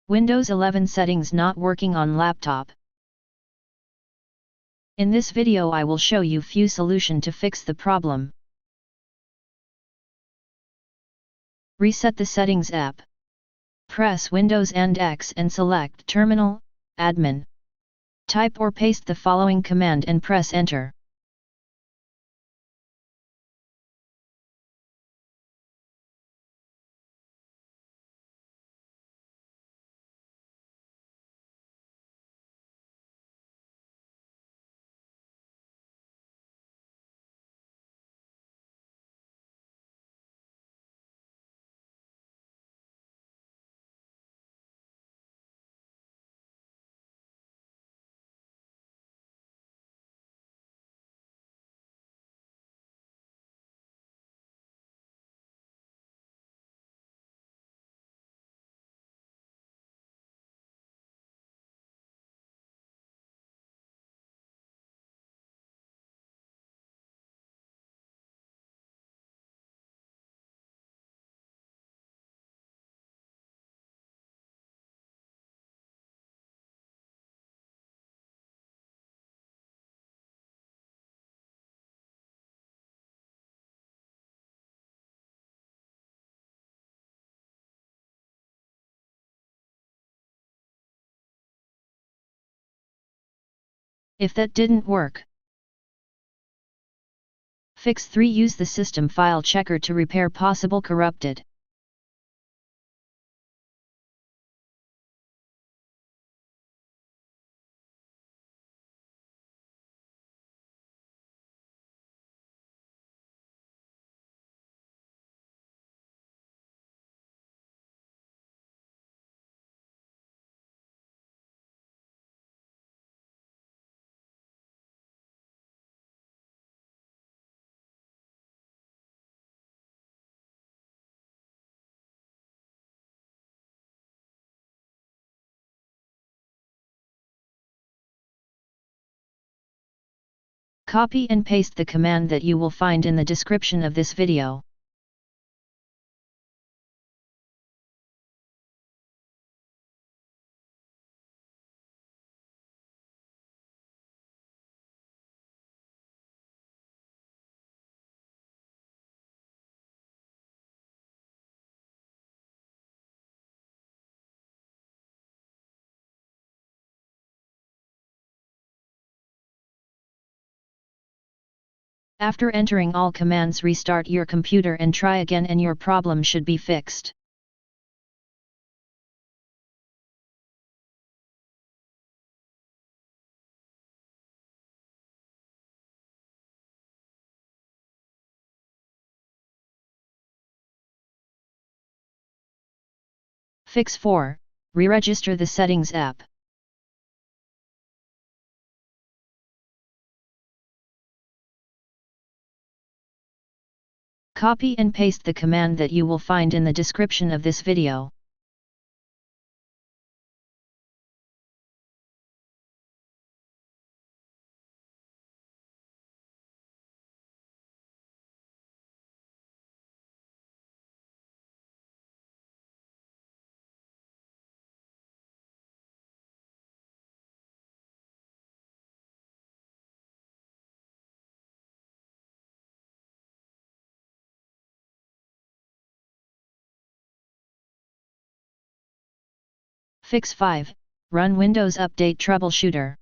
Windows 11 settings not working on laptop. In this video I will show you few solution to fix the problem. Reset the settings app. Press Windows and X and select Terminal, Admin. Type or paste the following command and press Enter. If that didn't work, Fix 3. Use the system file checker to repair possible corrupted. Copy and paste the command that you will find in the description of this video. After entering all commands, restart your computer and try again and your problem should be fixed. Fix 4. Re-register the settings app. Copy and paste the command that you will find in the description of this video. Fix 5. Run Windows Update Troubleshooter.